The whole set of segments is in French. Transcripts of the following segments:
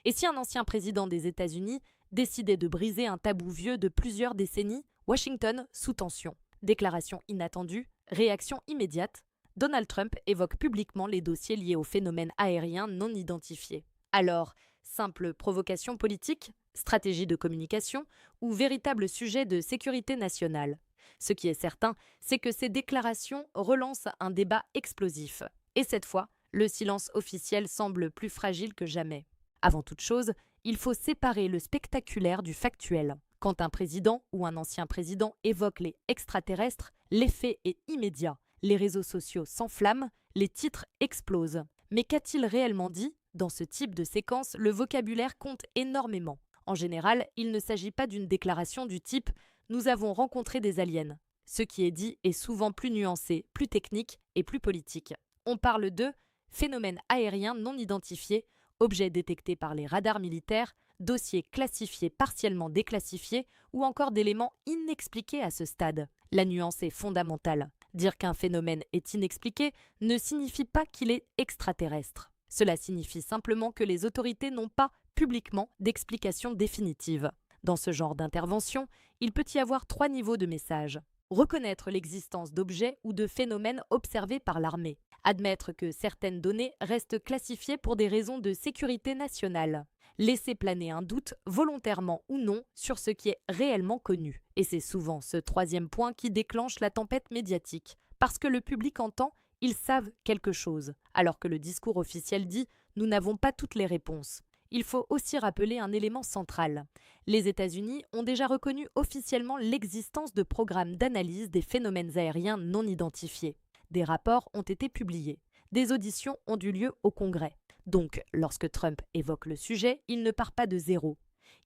Et si un ancien président des États-Unis décidait de briser un tabou vieux de plusieurs décennies, Washington sous tension. Déclaration inattendue, réaction immédiate, Donald Trump évoque publiquement les dossiers liés aux phénomènes aériens non identifiés. Alors, simple provocation politique, stratégie de communication ou véritable sujet de sécurité nationale? Ce qui est certain, c'est que ces déclarations relancent un débat explosif. Et cette fois, le silence officiel semble plus fragile que jamais. Avant toute chose, il faut séparer le spectaculaire du factuel. Quand un président ou un ancien président évoque les extraterrestres, l'effet est immédiat. Les réseaux sociaux s'enflamment, les titres explosent. Mais qu'a-t-il réellement dit? Dans ce type de séquence, le vocabulaire compte énormément. En général, il ne s'agit pas d'une déclaration du type « Nous avons rencontré des aliens ». Ce qui est dit est souvent plus nuancé, plus technique et plus politique. On parle de phénomènes aériens non identifiés, objets détectés par les radars militaires, dossiers classifiés partiellement déclassifiés ou encore d'éléments inexpliqués à ce stade. La nuance est fondamentale. Dire qu'un phénomène est inexpliqué ne signifie pas qu'il est extraterrestre. Cela signifie simplement que les autorités n'ont pas publiquement d'explication définitive. Dans ce genre d'intervention, il peut y avoir 3 niveaux de messages. Reconnaître l'existence d'objets ou de phénomènes observés par l'armée. Admettre que certaines données restent classifiées pour des raisons de sécurité nationale. Laisser planer un doute, volontairement ou non, sur ce qui est réellement connu. Et c'est souvent ce 3e point qui déclenche la tempête médiatique. Parce que le public entend, ils savent quelque chose, alors que le discours officiel dit « nous n'avons pas toutes les réponses ». Il faut aussi rappeler un élément central. Les États-Unis ont déjà reconnu officiellement l'existence de programmes d'analyse des phénomènes aériens non identifiés. Des rapports ont été publiés. Des auditions ont eu lieu au Congrès. Donc, lorsque Trump évoque le sujet, il ne part pas de zéro.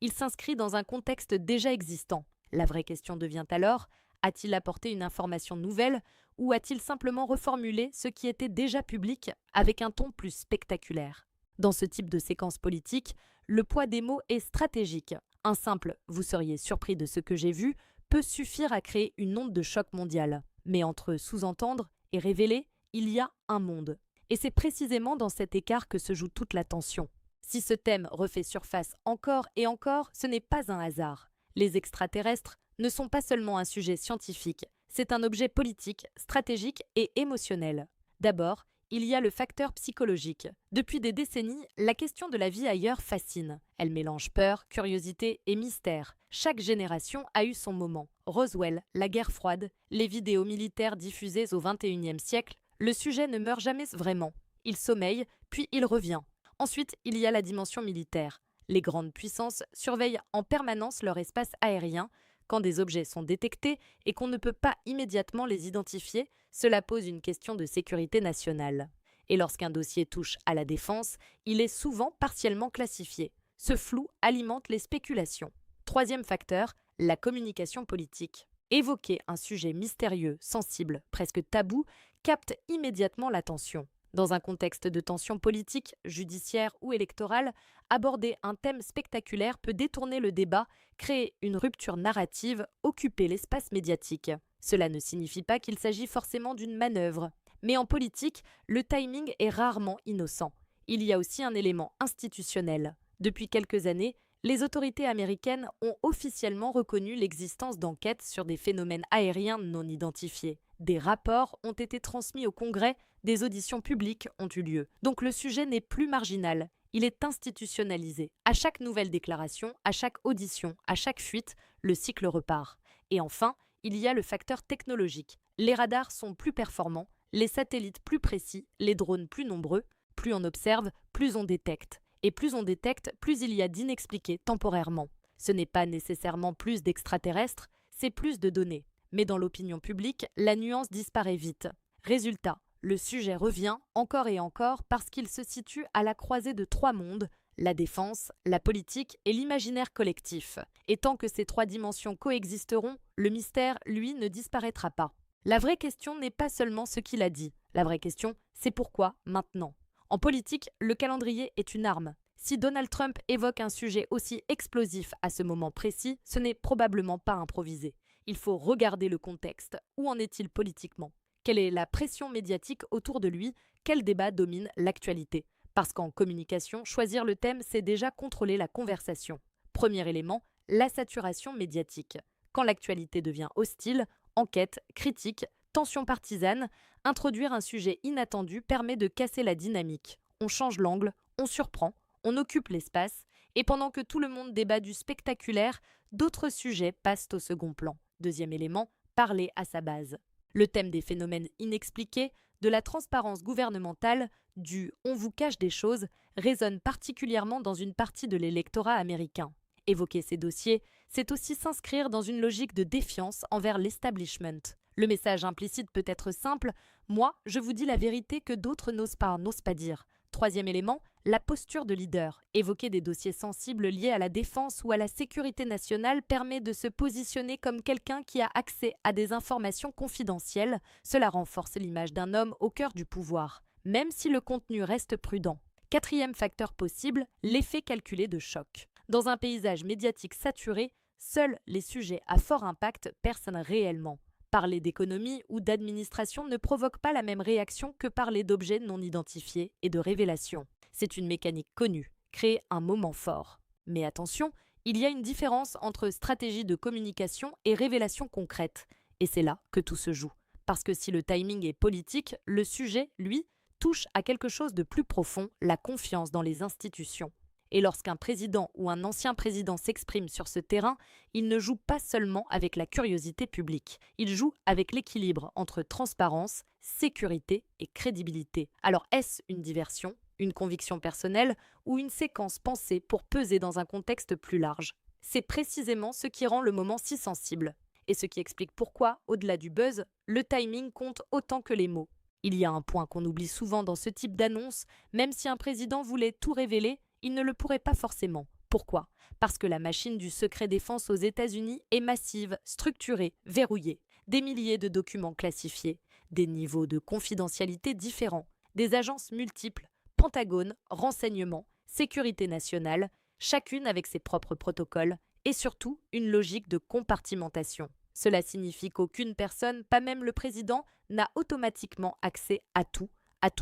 Il s'inscrit dans un contexte déjà existant. La vraie question devient alors, a-t-il apporté une information nouvelle ou a-t-il simplement reformulé ce qui était déjà public avec un ton plus spectaculaire? Dans ce type de séquence politique, le poids des mots est stratégique. Un simple « vous seriez surpris de ce que j'ai vu » peut suffire à créer une onde de choc mondiale. Mais entre sous-entendre et révéler, il y a un monde. Et c'est précisément dans cet écart que se joue toute la tension. Si ce thème refait surface encore et encore, ce n'est pas un hasard. Les extraterrestres ne sont pas seulement un sujet scientifique, c'est un objet politique, stratégique et émotionnel. D'abord, il y a le facteur psychologique. Depuis des décennies, la question de la vie ailleurs fascine. Elle mélange peur, curiosité et mystère. Chaque génération a eu son moment. Roswell, la guerre froide, les vidéos militaires diffusées au XXIe siècle, le sujet ne meurt jamais vraiment. Il sommeille, puis il revient. Ensuite, il y a la dimension militaire. Les grandes puissances surveillent en permanence leur espace aérien. Quand des objets sont détectés et qu'on ne peut pas immédiatement les identifier, cela pose une question de sécurité nationale. Et lorsqu'un dossier touche à la défense, il est souvent partiellement classifié. Ce flou alimente les spéculations. 3e facteur, la communication politique. Évoquer un sujet mystérieux, sensible, presque tabou, capte immédiatement l'attention. Dans un contexte de tension politique, judiciaire ou électorale, aborder un thème spectaculaire peut détourner le débat, créer une rupture narrative, occuper l'espace médiatique. Cela ne signifie pas qu'il s'agit forcément d'une manœuvre. Mais en politique, le timing est rarement innocent. Il y a aussi un élément institutionnel. Depuis quelques années, les autorités américaines ont officiellement reconnu l'existence d'enquêtes sur des phénomènes aériens non identifiés. Des rapports ont été transmis au Congrès, des auditions publiques ont eu lieu. Donc le sujet n'est plus marginal, il est institutionnalisé. À chaque nouvelle déclaration, à chaque audition, à chaque fuite, le cycle repart. Et enfin, il y a le facteur technologique. Les radars sont plus performants, les satellites plus précis, les drones plus nombreux. Plus on observe, plus on détecte. Et plus on détecte, plus il y a d'inexpliqués temporairement. Ce n'est pas nécessairement plus d'extraterrestres, c'est plus de données. Mais dans l'opinion publique, la nuance disparaît vite. Résultat, le sujet revient encore et encore parce qu'il se situe à la croisée de 3 mondes, la défense, la politique et l'imaginaire collectif. Et tant que ces 3 dimensions coexisteront, le mystère, lui, ne disparaîtra pas. La vraie question n'est pas seulement ce qu'il a dit. La vraie question, c'est pourquoi maintenant. En politique, le calendrier est une arme. Si Donald Trump évoque un sujet aussi explosif à ce moment précis, ce n'est probablement pas improvisé. Il faut regarder le contexte. Où en est-il politiquement? Quelle est la pression médiatique autour de lui? Quel débat domine l'actualité? Parce qu'en communication, choisir le thème, c'est déjà contrôler la conversation. Premier élément, la saturation médiatique. Quand l'actualité devient hostile, enquête, critique, tension partisane, introduire un sujet inattendu permet de casser la dynamique. On change l'angle, on surprend, on occupe l'espace, et pendant que tout le monde débat du spectaculaire, d'autres sujets passent au second plan. Deuxième élément, parler à sa base. Le thème des phénomènes inexpliqués, de la transparence gouvernementale, du « on vous cache des choses » résonne particulièrement dans une partie de l'électorat américain. Évoquer ces dossiers, c'est aussi s'inscrire dans une logique de défiance envers l'establishment. Le message implicite peut être simple, moi, je vous dis la vérité que d'autres n'osent pas dire. Troisième élément, la posture de leader. Évoquer des dossiers sensibles liés à la défense ou à la sécurité nationale permet de se positionner comme quelqu'un qui a accès à des informations confidentielles. Cela renforce l'image d'un homme au cœur du pouvoir, même si le contenu reste prudent. Quatrième facteur possible, l'effet calculé de choc. Dans un paysage médiatique saturé, seuls les sujets à fort impact percent réellement. Parler d'économie ou d'administration ne provoque pas la même réaction que parler d'objets non identifiés et de révélations. C'est une mécanique connue, créer un moment fort. Mais attention, il y a une différence entre stratégie de communication et révélation concrète. Et c'est là que tout se joue. Parce que si le timing est politique, le sujet, lui, touche à quelque chose de plus profond, la confiance dans les institutions. Et lorsqu'un président ou un ancien président s'exprime sur ce terrain, il ne joue pas seulement avec la curiosité publique, il joue avec l'équilibre entre transparence, sécurité et crédibilité. Alors est-ce une diversion, une conviction personnelle ou une séquence pensée pour peser dans un contexte plus large? C'est précisément ce qui rend le moment si sensible, et ce qui explique pourquoi, au-delà du buzz, le timing compte autant que les mots. Il y a un point qu'on oublie souvent dans ce type d'annonce, même si un président voulait tout révéler, il ne le pourrait pas forcément. Pourquoi? Parce que la machine du secret défense aux États-Unis est massive, structurée, verrouillée. Des milliers de documents classifiés, des niveaux de confidentialité différents, des agences multiples, Pentagone, renseignements, sécurité nationale, chacune avec ses propres protocoles, et surtout une logique de compartimentation. Cela signifie qu'aucune personne, pas même le président, n'a automatiquement accès à tout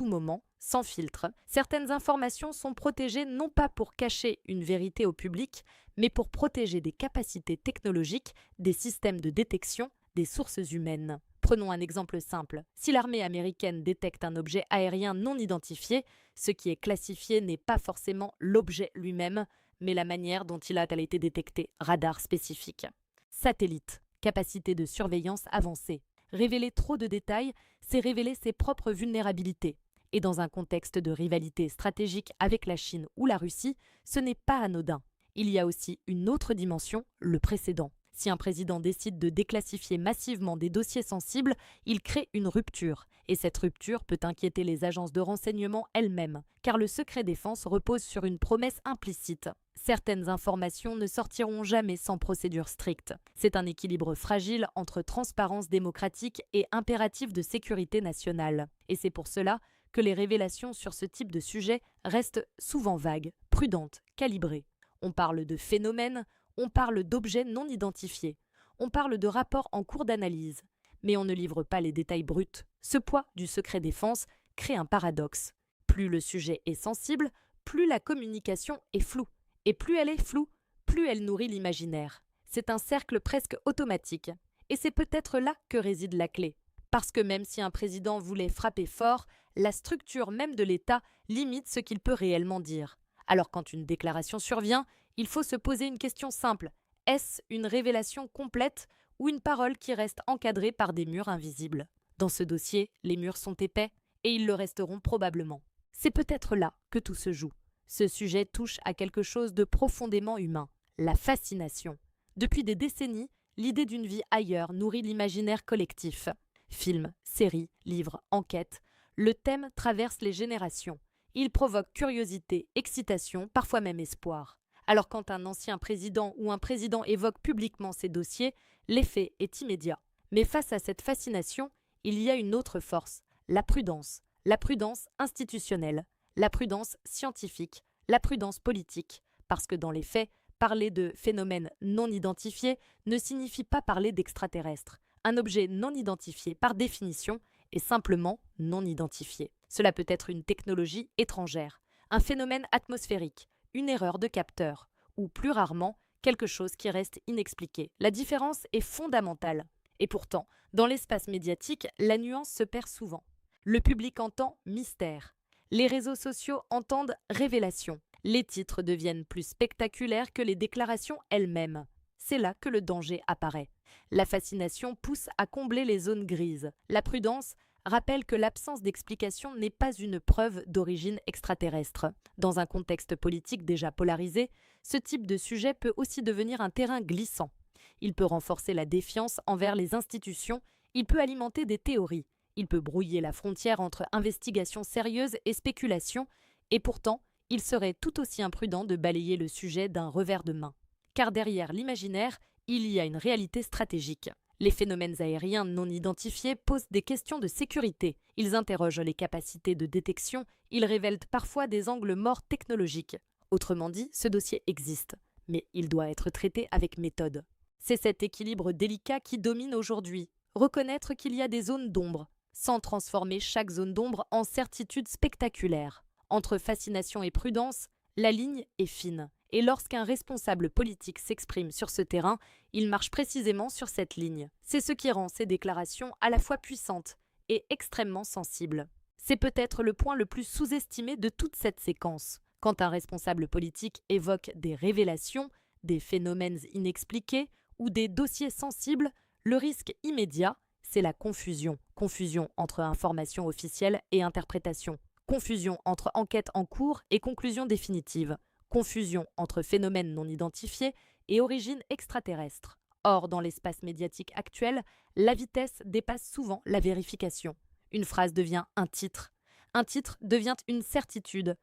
moment, sans filtre. Certaines informations sont protégées non pas pour cacher une vérité au public, mais pour protéger des capacités technologiques, des systèmes de détection, des sources humaines. Prenons un exemple simple. Si l'armée américaine détecte un objet aérien non identifié, ce qui est classifié n'est pas forcément l'objet lui-même, mais la manière dont il a été détecté, radar spécifique. Satellite, capacité de surveillance avancée. Révéler trop de détails, c'est révéler ses propres vulnérabilités. Et dans un contexte de rivalité stratégique avec la Chine ou la Russie, ce n'est pas anodin. Il y a aussi une autre dimension, le précédent. Si un président décide de déclassifier massivement des dossiers sensibles, il crée une rupture. Et cette rupture peut inquiéter les agences de renseignement elles-mêmes, car le secret défense repose sur une promesse implicite. Certaines informations ne sortiront jamais sans procédure stricte. C'est un équilibre fragile entre transparence démocratique et impératif de sécurité nationale. Et c'est pour cela que les révélations sur ce type de sujet restent souvent vagues, prudentes, calibrées. On parle de phénomènes, on parle d'objets non identifiés, on parle de rapports en cours d'analyse, mais on ne livre pas les détails bruts. Ce poids du secret défense crée un paradoxe. Plus le sujet est sensible, plus la communication est floue. Et plus elle est floue, plus elle nourrit l'imaginaire. C'est un cercle presque automatique. Et c'est peut-être là que réside la clé. Parce que même si un président voulait frapper fort, la structure même de l'État limite ce qu'il peut réellement dire. Alors quand une déclaration survient, il faut se poser une question simple. Est-ce une révélation complète ou une parole qui reste encadrée par des murs invisibles? Dans ce dossier, les murs sont épais et ils le resteront probablement. C'est peut-être là que tout se joue. Ce sujet touche à quelque chose de profondément humain, la fascination. Depuis des décennies, l'idée d'une vie ailleurs nourrit l'imaginaire collectif. Films, séries, livres, enquêtes, le thème traverse les générations. Il provoque curiosité, excitation, parfois même espoir. Alors quand un ancien président ou un président évoque publiquement ces dossiers, l'effet est immédiat. Mais face à cette fascination, il y a une autre force, la prudence institutionnelle, la prudence scientifique, la prudence politique, parce que dans les faits, parler de phénomènes non identifiés ne signifie pas parler d'extraterrestres. Un objet non identifié, par définition, est simplement non identifié. Cela peut être une technologie étrangère, un phénomène atmosphérique, une erreur de capteur, ou plus rarement, quelque chose qui reste inexpliqué. La différence est fondamentale. Et pourtant, dans l'espace médiatique, la nuance se perd souvent. Le public entend mystère. Les réseaux sociaux entendent révélation. Les titres deviennent plus spectaculaires que les déclarations elles-mêmes. C'est là que le danger apparaît. La fascination pousse à combler les zones grises. La prudence rappelle que l'absence d'explication n'est pas une preuve d'origine extraterrestre. Dans un contexte politique déjà polarisé, ce type de sujet peut aussi devenir un terrain glissant. Il peut renforcer la défiance envers les institutions, il peut alimenter des théories, il peut brouiller la frontière entre investigation sérieuse et spéculation, et pourtant, il serait tout aussi imprudent de balayer le sujet d'un revers de main. Car derrière l'imaginaire, il y a une réalité stratégique. Les phénomènes aériens non identifiés posent des questions de sécurité. Ils interrogent les capacités de détection, ils révèlent parfois des angles morts technologiques. Autrement dit, ce dossier existe, mais il doit être traité avec méthode. C'est cet équilibre délicat qui domine aujourd'hui. Reconnaître qu'il y a des zones d'ombre, sans transformer chaque zone d'ombre en certitude spectaculaire. Entre fascination et prudence, la ligne est fine. Et lorsqu'un responsable politique s'exprime sur ce terrain, il marche précisément sur cette ligne. C'est ce qui rend ces déclarations à la fois puissantes et extrêmement sensibles. C'est peut-être le point le plus sous-estimé de toute cette séquence. Quand un responsable politique évoque des révélations, des phénomènes inexpliqués ou des dossiers sensibles, le risque immédiat, c'est la confusion. Confusion entre information officielle et interprétation. Confusion entre enquête en cours et conclusion définitive. Confusion entre phénomènes non identifiés et origine extraterrestre. Or, dans l'espace médiatique actuel, la vitesse dépasse souvent la vérification. Une phrase devient un titre devient une certitude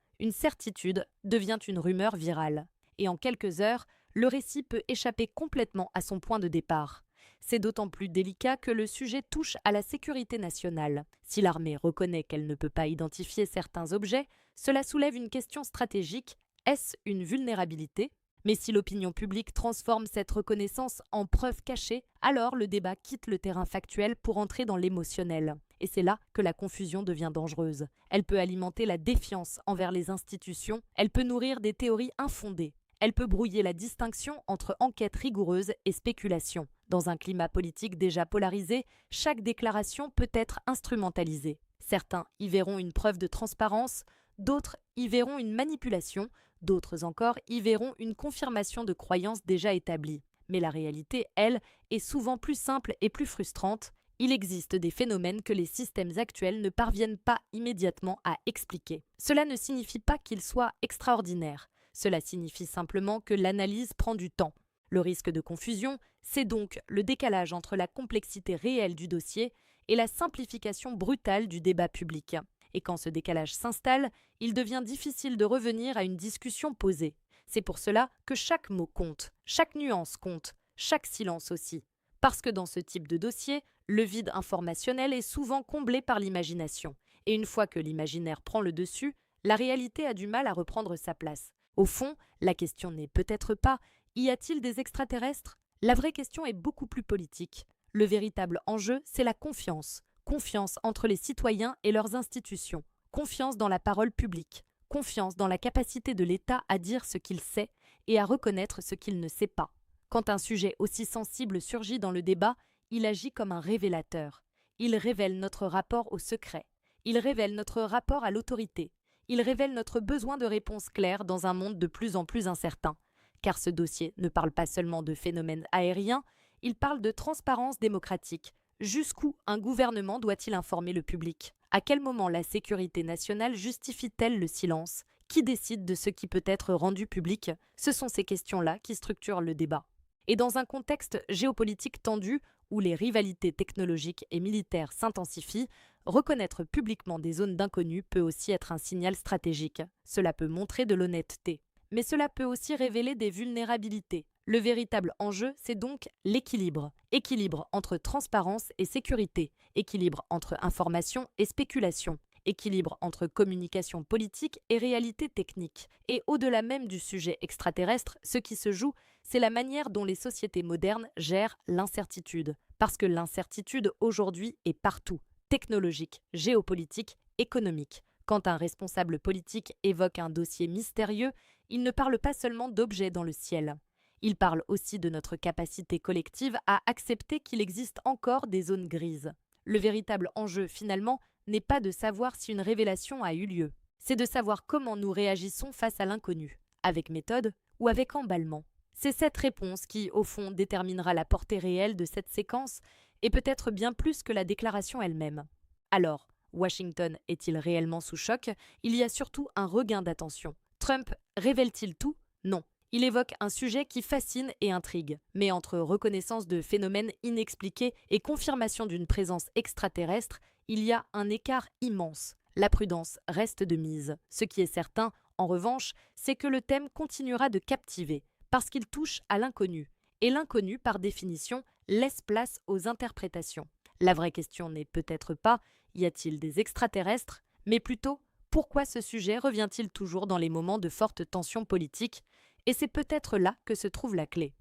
devient une rumeur virale. Et en quelques heures, le récit peut échapper complètement à son point de départ. C'est d'autant plus délicat que le sujet touche à la sécurité nationale. Si l'armée reconnaît qu'elle ne peut pas identifier certains objets, cela soulève une question stratégique. Est-ce une vulnérabilité ? Mais si l'opinion publique transforme cette reconnaissance en preuve cachée, alors le débat quitte le terrain factuel pour entrer dans l'émotionnel. Et c'est là que la confusion devient dangereuse. Elle peut alimenter la défiance envers les institutions, elle peut nourrir des théories infondées, elle peut brouiller la distinction entre enquête rigoureuse et spéculation. Dans un climat politique déjà polarisé, chaque déclaration peut être instrumentalisée. Certains y verront une preuve de transparence, d'autres y verront une manipulation, d'autres encore y verront une confirmation de croyances déjà établies. Mais la réalité, elle, est souvent plus simple et plus frustrante. Il existe des phénomènes que les systèmes actuels ne parviennent pas immédiatement à expliquer. Cela ne signifie pas qu'ils soient extraordinaires. Cela signifie simplement que l'analyse prend du temps. Le risque de confusion, c'est donc le décalage entre la complexité réelle du dossier et la simplification brutale du débat public. Et quand ce décalage s'installe, il devient difficile de revenir à une discussion posée. C'est pour cela que chaque mot compte, chaque nuance compte, chaque silence aussi. Parce que dans ce type de dossier, le vide informationnel est souvent comblé par l'imagination. Et une fois que l'imaginaire prend le dessus, la réalité a du mal à reprendre sa place. Au fond, la question n'est peut-être pas « y a-t-il des extraterrestres ?» La vraie question est beaucoup plus politique. Le véritable enjeu, c'est la confiance. Confiance entre les citoyens et leurs institutions. Confiance dans la parole publique. Confiance dans la capacité de l'État à dire ce qu'il sait et à reconnaître ce qu'il ne sait pas. Quand un sujet aussi sensible surgit dans le débat, il agit comme un révélateur. Il révèle notre rapport au secret. Il révèle notre rapport à l'autorité. Il révèle notre besoin de réponses claires dans un monde de plus en plus incertain. Car ce dossier ne parle pas seulement de phénomènes aériens, il parle de transparence démocratique. Jusqu'où un gouvernement doit-il informer le public ? À quel moment la sécurité nationale justifie-t-elle le silence ? Qui décide de ce qui peut être rendu public ? Ce sont ces questions-là qui structurent le débat. Et dans un contexte géopolitique tendu, où les rivalités technologiques et militaires s'intensifient, reconnaître publiquement des zones d'inconnu peut aussi être un signal stratégique. Cela peut montrer de l'honnêteté. Mais cela peut aussi révéler des vulnérabilités. Le véritable enjeu, c'est donc l'équilibre. Équilibre entre transparence et sécurité. Équilibre entre information et spéculation. Équilibre entre communication politique et réalité technique. Et au-delà même du sujet extraterrestre, ce qui se joue, c'est la manière dont les sociétés modernes gèrent l'incertitude. Parce que l'incertitude aujourd'hui est partout. Technologique, géopolitique, économique. Quand un responsable politique évoque un dossier mystérieux, il ne parle pas seulement d'objets dans le ciel. Il parle aussi de notre capacité collective à accepter qu'il existe encore des zones grises. Le véritable enjeu, finalement, n'est pas de savoir si une révélation a eu lieu. C'est de savoir comment nous réagissons face à l'inconnu, avec méthode ou avec emballement. C'est cette réponse qui, au fond, déterminera la portée réelle de cette séquence, et peut-être bien plus que la déclaration elle-même. Alors, Washington est-il réellement sous choc? Il y a surtout un regain d'attention. Trump révèle-t-il tout? Non. Il évoque un sujet qui fascine et intrigue. Mais entre reconnaissance de phénomènes inexpliqués et confirmation d'une présence extraterrestre, il y a un écart immense. La prudence reste de mise. Ce qui est certain, en revanche, c'est que le thème continuera de captiver, parce qu'il touche à l'inconnu. Et l'inconnu, par définition, laisse place aux interprétations. La vraie question n'est peut-être pas « y a-t-il des extraterrestres ?», mais plutôt « pourquoi ce sujet revient-il toujours dans les moments de forte tension politique ?» Et c'est peut-être là que se trouve la clé.